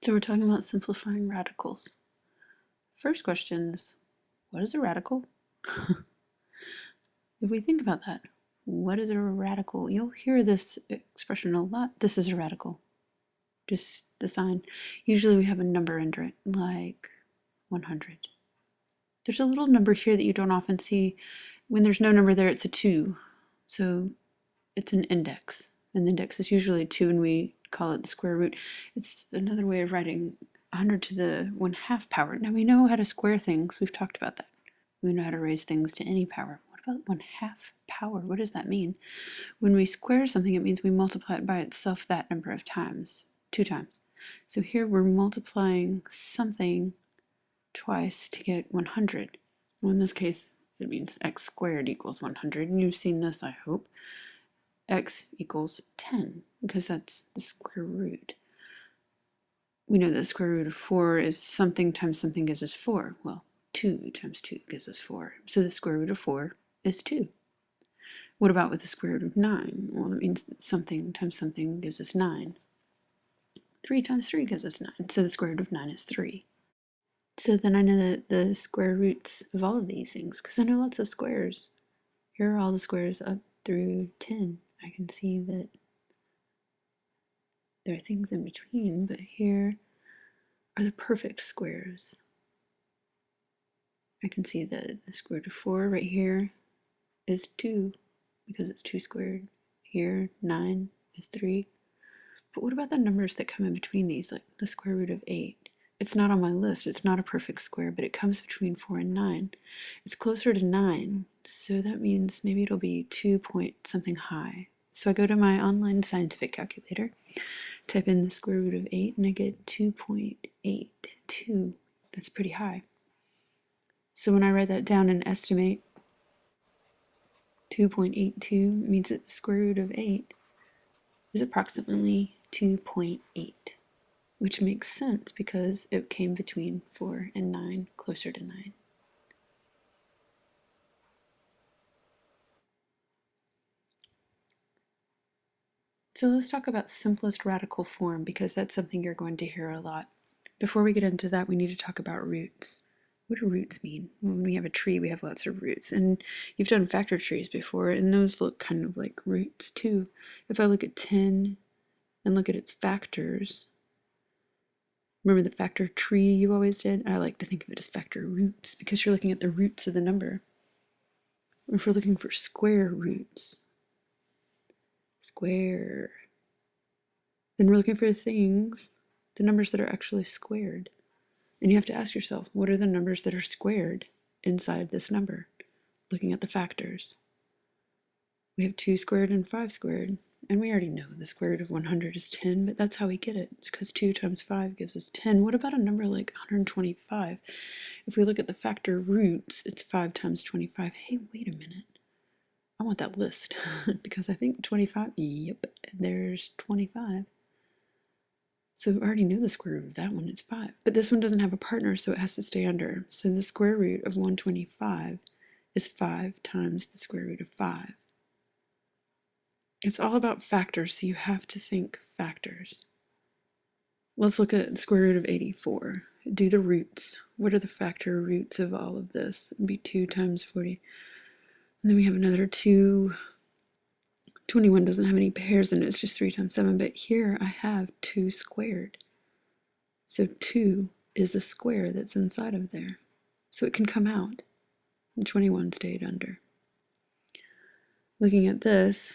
So we're talking about simplifying radicals. First question is, what is a radical? If we think about that, what is a radical? You'll hear this expression a lot. This is a radical. Just the sign. Usually we have a number under it, like 100. There's a little number here that you don't often see. When there's no number there, it's a 2. So it's an index. And the index is usually a 2, and we call it the square root. It's another way of writing 100 to the 1/2 power. Now we know how to square things. We've talked about that. We know how to raise things to any power. What about 1/2 power? What does that mean? When we square something, it means we multiply it by itself that number of times, 2 times. So here we're multiplying something twice to get 100. Well, in this case, it means x squared equals 100. And you've seen this, I hope. X equals 10, because that's the square root. We know that the square root of 4 is something times something gives us 4. Well, 2 times 2 gives us 4. So the square root of 4 is 2. What about with the square root of 9? Well, it means that something times something gives us 9. 3 times 3 gives us 9. So the square root of 9 is 3. So then I know that the square roots of all of these things, because I know lots of squares. Here are all the squares up through 10. I can see that there are things in between, but here are the perfect squares. I can see that the square root of 4 right here is 2, because it's 2 squared. Here, 9 is 3. But what about the numbers that come in between these, like the square root of 8? It's not on my list. It's not a perfect square, but it comes between 4 and 9. It's closer to 9, so that means maybe it'll be 2 point something high. So I go to my online scientific calculator, type in the square root of 8, and I get 2.82. That's pretty high. So when I write that down and estimate, 2.82 means that the square root of 8 is approximately 2.8. Which makes sense because it came between 4 and 9, closer to 9. So let's talk about simplest radical form, because that's something you're going to hear a lot. Before we get into that, we need to talk about roots. What do roots mean? When we have a tree, we have lots of roots. And you've done factor trees before, and those look kind of like roots too. If I look at 10 and look at its factors, remember the factor tree you always did? I like to think of it as factor roots, because you're looking at the roots of the number. If we're looking for square roots, square, then we're looking for things, the numbers that are actually squared. And you have to ask yourself, what are the numbers that are squared inside this number? Looking at the factors. We have 2 squared and 5 squared. And we already know the square root of 100 is 10, but that's how we get it. It's because 2 times 5 gives us 10. What about a number like 125? If we look at the factor roots, it's 5 times 25. Hey, wait a minute. I want that list because I think 25, yep, there's 25. So we already know the square root of that one, it's 5. But this one doesn't have a partner, so it has to stay under. So the square root of 125 is 5 times the square root of 5. It's all about factors, so you have to think factors. Let's look at the square root of 84. Do the roots. What are the factor roots of all of this? It would be 2 times 40. And then we have another 2. 21 doesn't have any pairs in it, it's just 3 times 7. But here I have 2 squared. So 2 is a square that's inside of there. So it can come out. And 21 stayed under. Looking at this,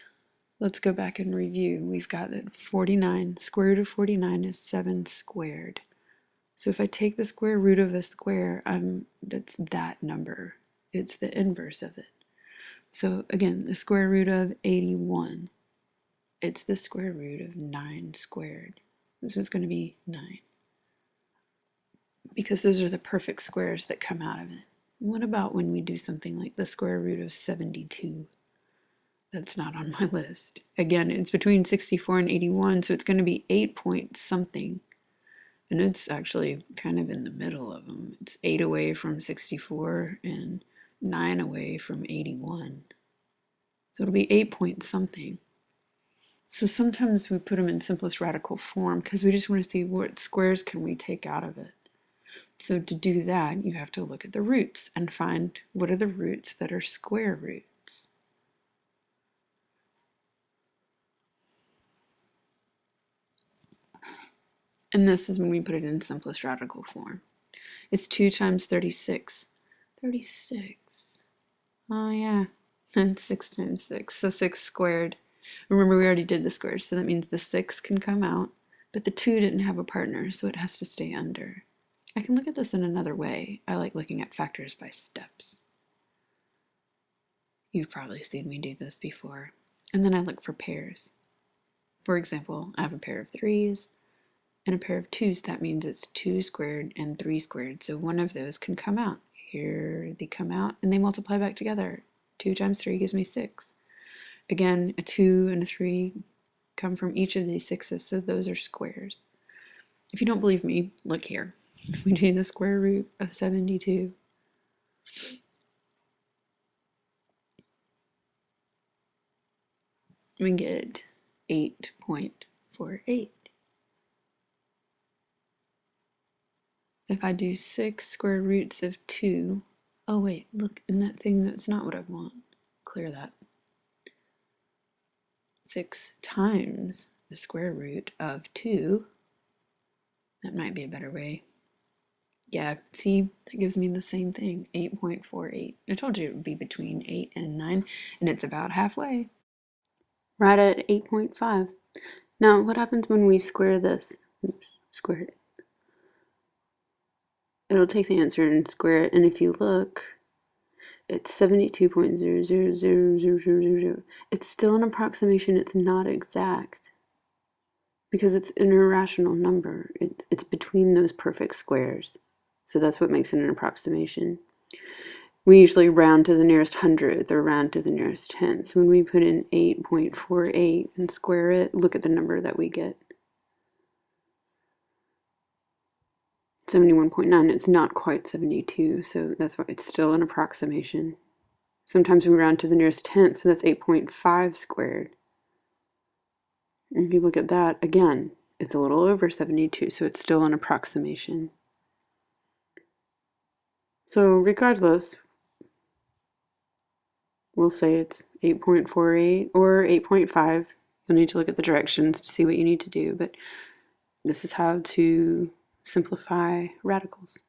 let's go back and review. We've got that 49, square root of 49 is 7 squared. So if I take the square root of a square, that's that number. It's the inverse of it. So again, the square root of 81, it's the square root of 9 squared. This is going to be 9. Because those are the perfect squares that come out of it. What about when we do something like the square root of 72? That's not on my list. Again, it's between 64 and 81, so it's going to be 8 point something. And it's actually kind of in the middle of them. It's 8 away from 64 and 9 away from 81. So it'll be 8 point something. So sometimes we put them in simplest radical form because we just want to see what squares can we take out of it. So to do that, you have to look at the roots and find what are the roots that are square roots. And this is when we put it in simplest radical form. It's 2 times 36. 36. Oh yeah, and 6 times 6, so 6 squared. Remember, we already did the squares, so that means the 6 can come out, but the 2 didn't have a partner, so it has to stay under. I can look at this in another way. I like looking at factors by steps. You've probably seen me do this before. And then I look for pairs. For example, I have a pair of 3s and a pair of 2s. That means it's 2 squared and 3 squared, so one of those can come out. Here they come out and they multiply back together. 2 times 3 gives me 6. Again, a 2 and a 3 come from each of these 6s, so those are squares. If you don't believe me, look here. If we do the square root of 72, we get 8.48. If I do 6 square roots of 2, oh wait, look in that thing, that's not what I want. Clear that. 6 times the square root of 2, that might be a better way. Yeah, see, that gives me the same thing, 8.48. I told you it would be between 8 and 9, and it's about halfway. Right at 8.5. Now, what happens when we square this? Oops, square it. It'll take the answer and square it, and if you look, it's 72.000000. It's still an approximation, it's not exact, because it's an irrational number. It's between those perfect squares. So that's what makes it an approximation. We usually round to the nearest hundredth or round to the nearest tenth. When we put in 8.48 and square it, look at the number that we get. 71.9. It's not quite 72, so that's why it's still an approximation. Sometimes we round to the nearest tenth, so that's 8.5 squared. And if you look at that, again, it's a little over 72, so it's still an approximation. So regardless, we'll say it's 8.48 or 8.5. You'll need to look at the directions to see what you need to do, but this is how to simplify radicals.